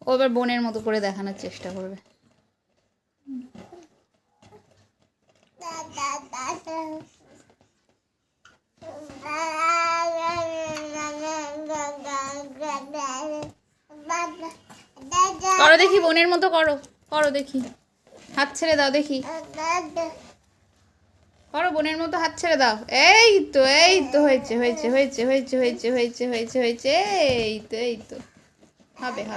ও এবার বোনের মতো করে দেখানোর চেষ্টা করবে। করো দেখি, বোনের মতো করো, করো দেখি, হাত ছেড়ে দাও দেখি, করো বোনের মতো, হাত ছেড়ে দাও। এই তো, এই তো, হয়েছে হয়েছে হয়েছে হয়েছে হয়েছে হয়েছে হয়েছে হয়েছে, এই তো, এই তো, হবে হবে।